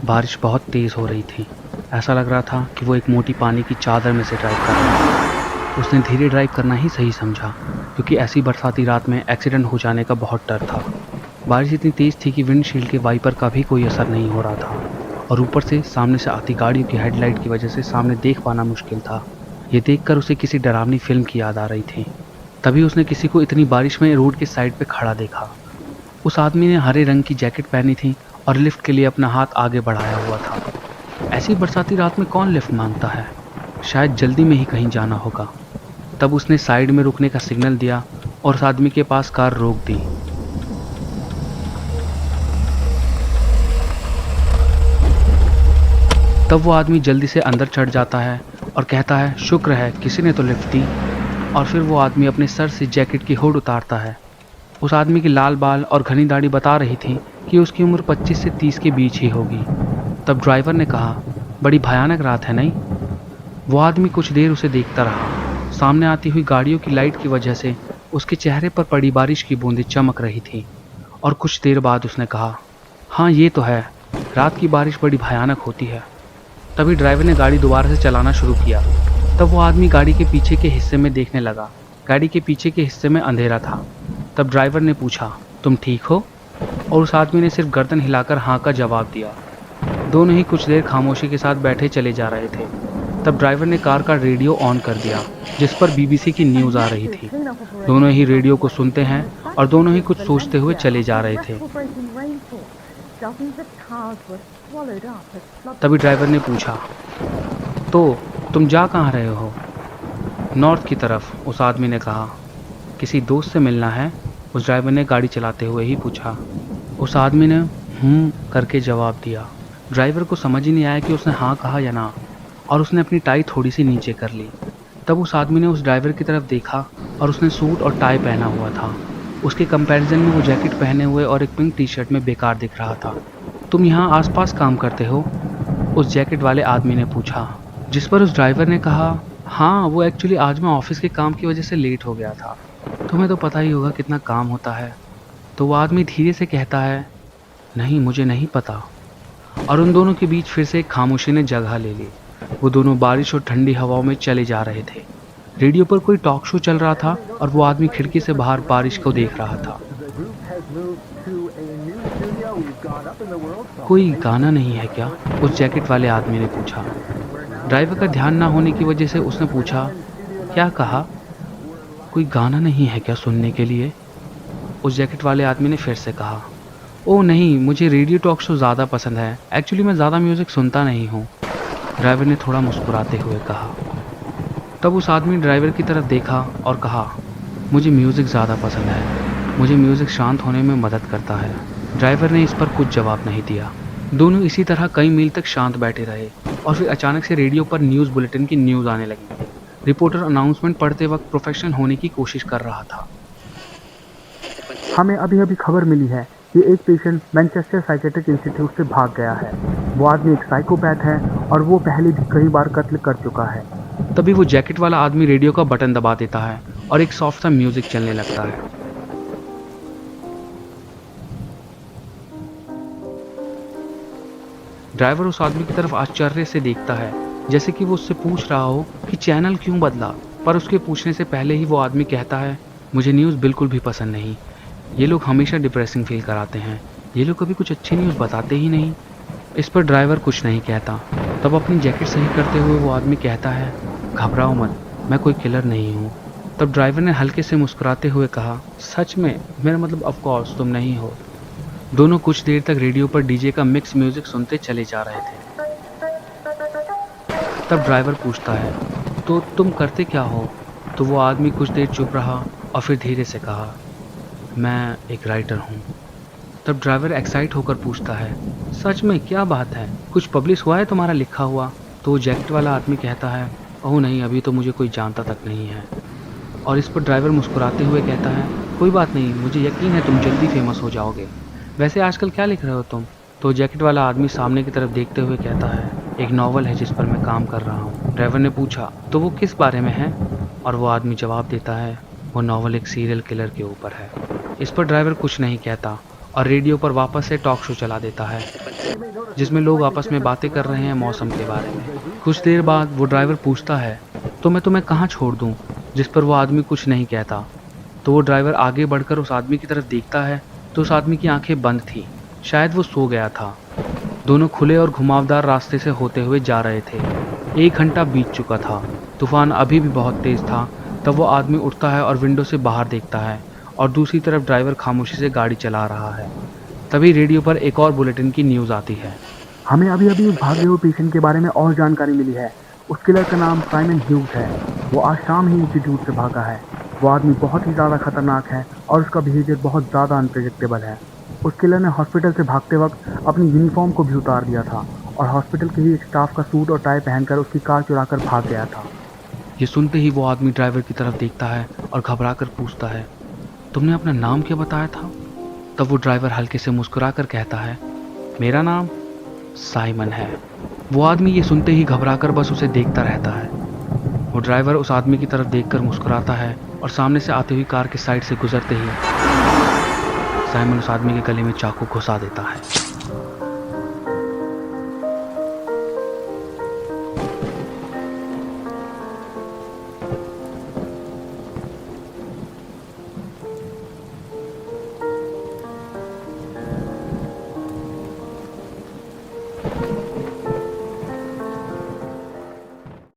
बारिश बहुत तेज़ हो रही थी। ऐसा लग रहा था कि वो एक मोटी पानी की चादर में से ड्राइव कर रहा था। उसने धीरे ड्राइव करना ही सही समझा, क्योंकि ऐसी बरसाती रात में एक्सीडेंट हो जाने का बहुत डर था। बारिश इतनी तेज़ थी कि विंडशील्ड के वाइपर का भी कोई असर नहीं हो रहा था, और ऊपर से सामने से आती गाड़ियों की हेडलाइट की वजह से सामने देख पाना मुश्किल था। ये देखकर उसे किसी डरावनी फिल्म की याद आ रही थी। तभी उसने किसी को इतनी बारिश में रोड के साइड पे खड़ा देखा। उस आदमी ने हरे रंग की जैकेट पहनी थी और लिफ्ट के लिए अपना हाथ आगे बढ़ाया हुआ था। ऐसी बरसाती रात में कौन लिफ्ट मांगता है? शायद जल्दी में ही कहीं जाना होगा। तब उसने साइड में रुकने का सिग्नल दिया और उस आदमी के पास कार रोक दी। तब वो आदमी जल्दी से अंदर चढ़ जाता है और कहता है, शुक्र है किसी ने तो लिफ्ट दी। और फिर वो आदमी अपने सर से जैकेट की हुड उतारता है। उस आदमी की लाल बाल और घनी दाढ़ी बता रही थी कि उसकी उम्र 25 से 30 के बीच ही होगी। तब ड्राइवर ने कहा, बड़ी भयानक रात है नहीं? वो आदमी कुछ देर उसे देखता रहा। सामने आती हुई गाड़ियों की लाइट की वजह से उसके चेहरे पर पड़ी बारिश की बूंदें चमक रही थी। और कुछ देर बाद उसने कहा, हाँ ये तो है, रात की बारिश बड़ी भयानक होती है। तभी ड्राइवर ने गाड़ी दोबारा से चलाना शुरू किया। तब वो आदमी गाड़ी के पीछे के हिस्से में देखने लगा। गाड़ी के पीछे के हिस्से में अंधेरा था। तब ड्राइवर ने पूछा, तुम ठीक हो? और उस आदमी ने सिर्फ गर्दन हिलाकर हाँ का जवाब दिया। दोनों ही कुछ देर खामोशी के साथ बैठे चले जा रहे थे। तब ड्राइवर ने कार का रेडियो ऑन कर दिया, जिस पर बीबीसी की न्यूज़ आ रही थी। दोनों ही रेडियो को सुनते हैं और दोनों ही कुछ सोचते हुए चले जा रहे थे। तभी ड्राइवर ने पूछा, तो तुम जा कहाँ रहे हो? नॉर्थ की तरफ, उस आदमी ने कहा। किसी दोस्त से मिलना है? उस ड्राइवर ने गाड़ी चलाते हुए ही पूछा। उस आदमी ने करके जवाब दिया। ड्राइवर को समझ ही नहीं आया कि उसने हाँ कहा या ना, और उसने अपनी टाई थोड़ी सी नीचे कर ली। तब उस आदमी ने उस ड्राइवर की तरफ देखा और उसने सूट और टाई पहना हुआ था। उसके कंपैरिजन में वो जैकेट पहने हुए और एक पिंक टी शर्ट में बेकार दिख रहा था। तुम यहाँ आसपास काम करते हो? उस जैकेट वाले आदमी ने पूछा, जिस पर उस ड्राइवर ने कहा, हाँ वो एक्चुअली आज मैं ऑफिस के काम की वजह से लेट हो गया था। तुम्हें तो पता ही होगा कितना काम होता है। तो वो आदमी धीरे से कहता है, नहीं मुझे नहीं पता। और उन दोनों के बीच फिर से एक खामोशी ने जगह ले ली। वो दोनों बारिश और ठंडी हवाओं में चले जा रहे थे। रेडियो पर कोई टॉक शो चल रहा था और वो आदमी खिड़की से बाहर बारिश को देख रहा था। कोई गाना नहीं है क्या? उस जैकेट वाले आदमी ने पूछा। ड्राइवर का ध्यान ना होने की वजह से उसने पूछा, क्या कहा? कोई गाना नहीं है क्या सुनने के लिए? उस जैकेट वाले आदमी ने फिर से कहा, ओह नहीं, मुझे रेडियो टॉक शो ज़्यादा पसंद है। एक्चुअली मैं ज़्यादा म्यूज़िक सुनता नहीं हूँ, ड्राइवर ने थोड़ा मुस्कुराते हुए कहा। तब उस आदमी ड्राइवर की तरफ देखा और कहा, मुझे म्यूज़िक ज़्यादा पसंद है। मुझे म्यूज़िक शांत होने में मदद करता है। ड्राइवर ने इस पर कुछ जवाब नहीं दिया। दोनों इसी तरह कई मील तक शांत बैठे रहे और फिर अचानक से रेडियो पर न्यूज़ बुलेटिन की न्यूज़ आने लगी। रिपोर्टर अनाउंसमेंट पढ़ते वक्त प्रोफेशनल होने की कोशिश कर रहा था। हमें अभी अभी खबर मिली है कि एक पेशेंट मैनचेस्टर साइकेट्रिक इंस्टीट्यूट से भाग गया है। वो आदमी एक साइकोपैथ है और वो पहले भी कई बार कत्ल कर चुका है। तभी वो जैकेट वाला आदमी रेडियो का बटन दबा देता है और एक सॉफ्ट सा म्यूजिक चलने लगता है। ड्राइवर उस आदमी की तरफ आश्चर्य से देखता है, जैसे कि वो उससे पूछ रहा हो कि चैनल क्यों बदला। पर उसके पूछने से पहले ही वो आदमी कहता है, मुझे न्यूज़ बिल्कुल भी पसंद नहीं। ये लोग हमेशा डिप्रेसिंग फील कराते हैं। ये लोग कभी कुछ अच्छी न्यूज़ बताते ही नहीं। इस पर ड्राइवर कुछ नहीं कहता। तब अपनी जैकेट सही करते हुए वो आदमी कहता है, घबराओ मत, मैं कोई किलर नहीं हूँ। तब ड्राइवर ने हल्के से मुस्कुराते हुए कहा, सच में? मेरा मतलब ऑफ कोर्स तुम नहीं हो। दोनों कुछ देर तक रेडियो पर डीजे का मिक्स म्यूजिक सुनते चले जा रहे थे। तब ड्राइवर पूछता है, तो तुम करते क्या हो? तो वो आदमी कुछ देर चुप रहा और फिर धीरे से कहा, मैं एक राइटर हूँ। तब ड्राइवर एक्साइट होकर पूछता है, सच में? क्या बात है, कुछ पब्लिश हुआ है तुम्हारा लिखा हुआ? तो वो जैकेट वाला आदमी कहता है, ओह नहीं, अभी तो मुझे कोई जानता तक नहीं है। और इस पर ड्राइवर मुस्कुराते हुए कहता है, कोई बात नहीं, मुझे यकीन है तुम जल्दी फेमस हो जाओगे। वैसे आजकल क्या लिख रहे हो तुम? तो जैकेट वाला आदमी सामने की तरफ देखते हुए कहता है, एक नॉवल है जिस पर मैं काम कर रहा हूँ। ड्राइवर ने पूछा, तो वो किस बारे में है? और वो आदमी जवाब देता है, वो नॉवल एक सीरियल किलर के ऊपर है। इस पर ड्राइवर कुछ नहीं कहता और रेडियो पर वापस से टॉक शो चला देता है। जिसमें लोग आपस में बातें कर रहे हैं मौसम के बारे में। कुछ देर बाद वो ड्राइवर पूछता है, तो मैं तुम्हें कहाँ छोड़ दूँ? जिस पर वो आदमी कुछ नहीं कहता। तो वो ड्राइवर आगे बढ़कर उस आदमी की तरफ देखता है तो उस आदमी की आंखें बंद थी, शायद वो सो गया था। दोनों खुले और घुमावदार रास्ते से होते हुए जा रहे थे। 1 घंटा बीत चुका था, तूफान अभी भी बहुत तेज था। तब वो आदमी उठता है और विंडो से बाहर देखता है और दूसरी तरफ ड्राइवर खामोशी से गाड़ी चला रहा है। तभी रेडियो पर एक और बुलेटिन की न्यूज़ आती है। हमें अभी अभी उस भागे हुए पेशेंट के बारे में और जानकारी मिली है। उस किलर का नाम साइमन ह्यूज है। वो आज शाम ही इंस्टीट्यूट से भागा है। वो आदमी बहुत ही ज़्यादा खतरनाक है और उसका बिहेवियर बहुत ज़्यादा अनप्रेडिक्टेबल है। उस किलर ने हॉस्पिटल से भागते वक्त अपनी यूनिफॉर्म को भी उतार दिया था और हॉस्पिटल के ही एक स्टाफ का सूट और टाई पहनकर उसकी कार चुराकर भाग गया था। ये सुनते ही वो आदमी ड्राइवर की तरफ देखता है और घबरा कर पूछता है, तुमने अपना नाम क्या बताया था? तब वो ड्राइवर हल्के से मुस्कुरा कर कहता है, मेरा नाम साइमन है। वो आदमी ये सुनते ही घबरा कर बस उसे देखता रहता है। वो ड्राइवर उस आदमी की तरफ देखकर मुस्कुराता है और सामने से आती हुई कार के साइड से गुजरते ही साइमन उस आदमी के गले में चाकू घुसा देता है।